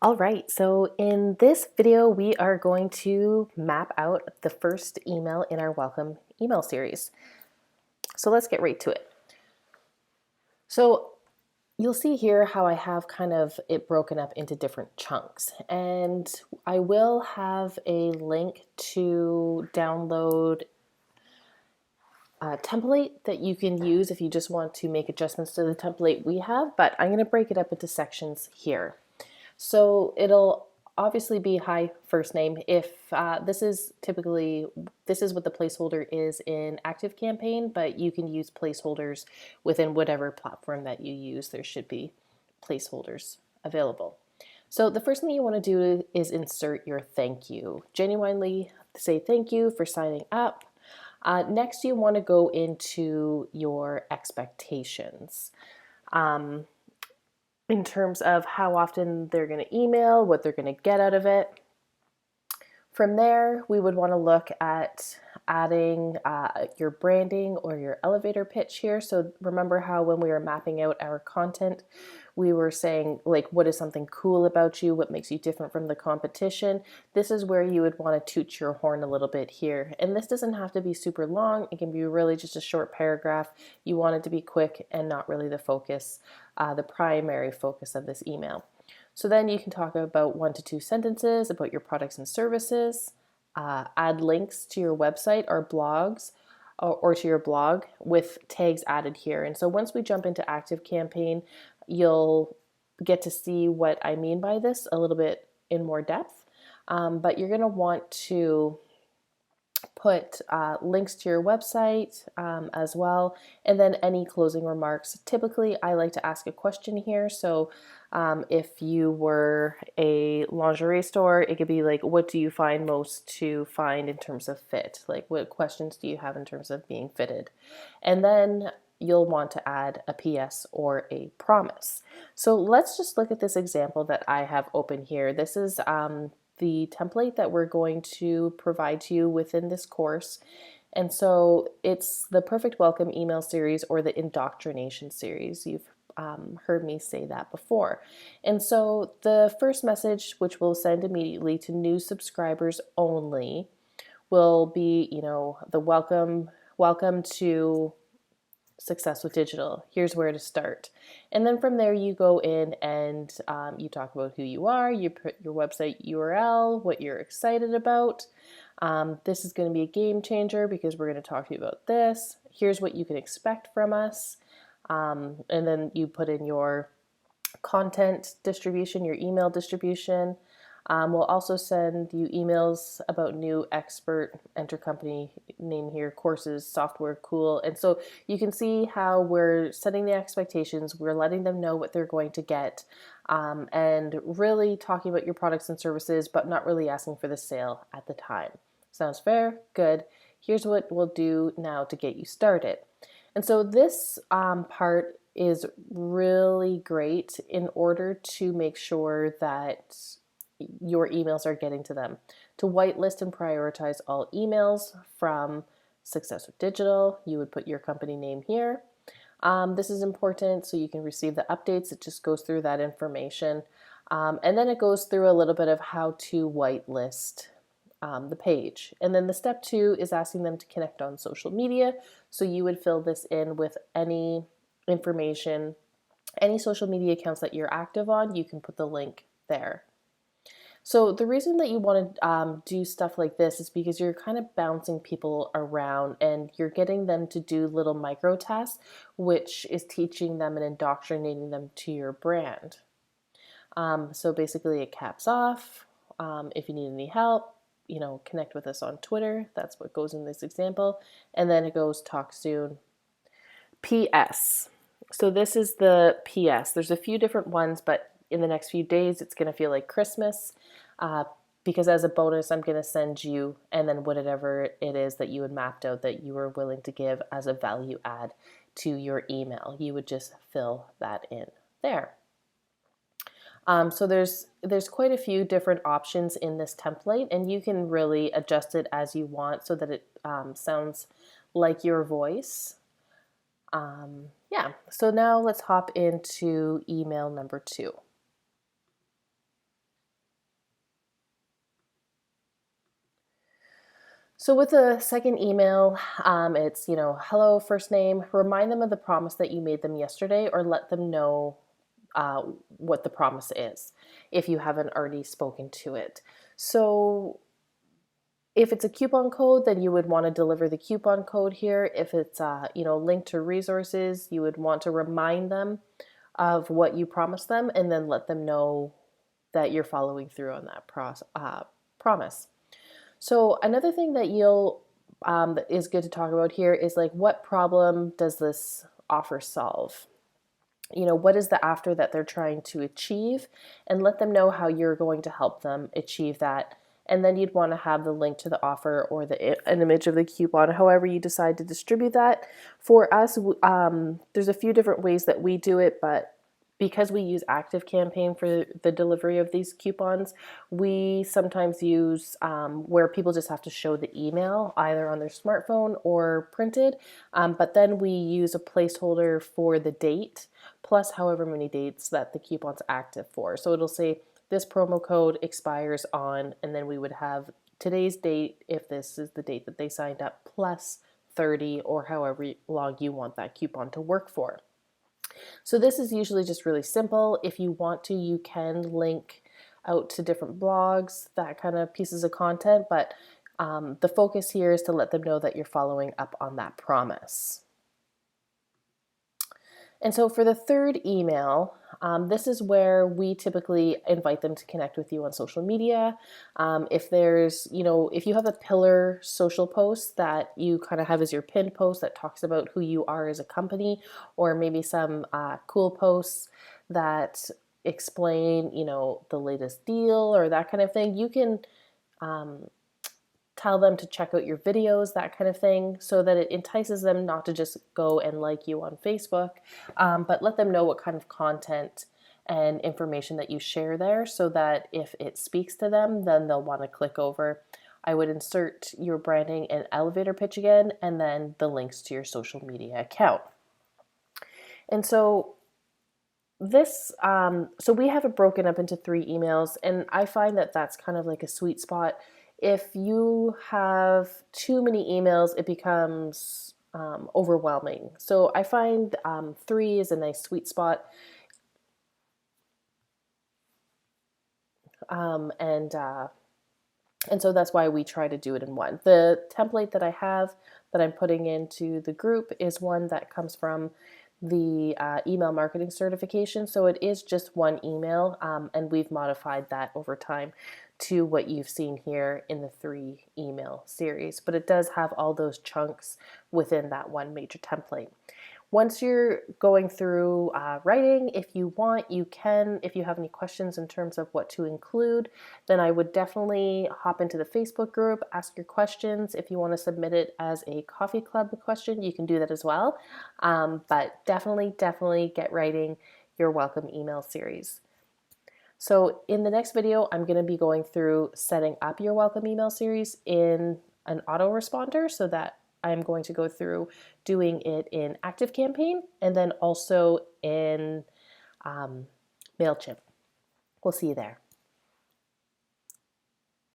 All right, so in this video, we are going to map out the first email in our welcome email series. So let's get right to it. So you'll see here how I have kind of it broken up into different chunks, and I will have a link to download a template that you can use if you just want to make adjustments to the template we have, but I'm going to break it up into sections here. So it'll obviously be hi first name. If this is what the placeholder is in ActiveCampaign, but you can use placeholders within whatever platform that you use. There should be placeholders available. So the first thing you want to do is insert your thank you. Genuinely say thank you for signing up. Next, you want to go into your expectations. In terms of how often they're going to email, what they're going to get out of it. From there, we would want to look at adding your branding or your elevator pitch here. So remember how when we were mapping out our content, we were saying, like, what is something cool about you? What makes you different from the competition? This is where you would want to toot your horn a little bit here. And this doesn't have to be super long. It can be really just a short paragraph. You want it to be quick and not really the focus, the primary focus of this email. So then you can talk about 1 to 2 sentences about your products and services, add links to your website or blogs, or to your blog with tags added here. And so once we jump into ActiveCampaign, you'll get to see what I mean by this a little bit in more depth. But you're going to want to put links to your website as well, and then any closing remarks. Typically, I like to ask a question here. So if you were a lingerie store, it could be like, what do you find most to find in terms of fit? Like, what questions do you have in terms of being fitted? And then you'll want to add a PS or a promise. So let's just look at this example that I have open here. This is the template that we're going to provide to you within this course. And so it's the Perfect Welcome email series or the indoctrination series. You've heard me say that before. And so the first message, which we'll send immediately to new subscribers only, will be, the welcome to Success with Digital. Here's where to start. And then from there, you go in and you talk about who you are, you put your website URL, what you're excited about. This is going to be a game changer because we're going to talk to you about this. Here's what you can expect from us. And then you put in your content distribution, your email distribution. We'll also send you emails about new expert, enter company name here, courses, software, cool. And so you can see how we're setting the expectations, we're letting them know what they're going to get, and really talking about your products and services, but not really asking for the sale at the time. Sounds fair? Good. Here's what we'll do now to get you started. And so this part is really great in order to make sure that your emails are getting to them. To whitelist and prioritize all emails from Success with Digital, you would put your company name here. This is important so you can receive the updates. It just goes through that information. And then it goes through a little bit of how to whitelist the page. And then the step 2 is asking them to connect on social media. So you would fill this in with any information, any social media accounts that you're active on, you can put the link there. So the reason that you want to do stuff like this is because you're kind of bouncing people around and you're getting them to do little micro tasks, which is teaching them and indoctrinating them to your brand. So basically it caps off. If you need any help, connect with us on Twitter. That's what goes in this example. And then it goes talk soon. PS. So this is the PS. There's a few different ones, but in the next few days, it's going to feel like Christmas because as a bonus, I'm going to send you, and then whatever it is that you had mapped out that you were willing to give as a value add to your email. You would just fill that in there. So there's quite a few different options in this template, and you can really adjust it as you want so that it sounds like your voice. Yeah, so now let's hop into email number 2. So with the second email, it's, hello, first name, remind them of the promise that you made them yesterday, or let them know uh, what the promise is if you haven't already spoken to it. So if it's a coupon code, then you would want to deliver the coupon code here. If it's linked to resources, you would want to remind them of what you promised them, and then let them know that you're following through on that promise. So another thing that that is good to talk about here is like, what problem does this offer solve? What is the after that they're trying to achieve, and let them know how you're going to help them achieve that. And then you'd want to have the link to the offer or an image of the coupon, however you decide to distribute that. For us, there's a few different ways that we do it, but because we use ActiveCampaign for the delivery of these coupons, we sometimes use where people just have to show the email either on their smartphone or printed, but then we use a placeholder for the date plus however many dates that the coupon's active for. So it'll say this promo code expires on, and then we would have today's date if this is the date that they signed up, plus 30 or however long you want that coupon to work for. So this is usually just really simple. If you want to, you can link out to different blogs, that kind of pieces of content, but the focus here is to let them know that you're following up on that promise. And so for the third email, this is where we typically invite them to connect with you on social media. If if you have a pillar social post that you kind of have as your pinned post that talks about who you are as a company, or maybe some cool posts that explain, the latest deal or that kind of thing, you can tell them to check out your videos, that kind of thing, so that it entices them not to just go and like you on Facebook, but let them know what kind of content and information that you share there, so that if it speaks to them, then they'll want to click over. I would insert your branding and elevator pitch again, and then the links to your social media account. And so so we have it broken up into 3 emails, and I find that that's kind of like a sweet spot. If you have too many emails, it becomes overwhelming. So I find 3 is a nice sweet spot. And so that's why we try to do it in one. The template that I have that I'm putting into the group is one that comes from the email marketing certification. So it is just one email, and we've modified that over time to what you've seen here in the 3 email series. But it does have all those chunks within that one major template. Once you're going through writing, if you want, you can, if you have any questions in terms of what to include, then I would definitely hop into the Facebook group, ask your questions. If you want to submit it as a coffee club question, you can do that as well. But definitely get writing your welcome email series. So in the next video, I'm going to be going through setting up your welcome email series in an autoresponder, so that I'm going to go through doing it in ActiveCampaign and then also in MailChimp. We'll see you there.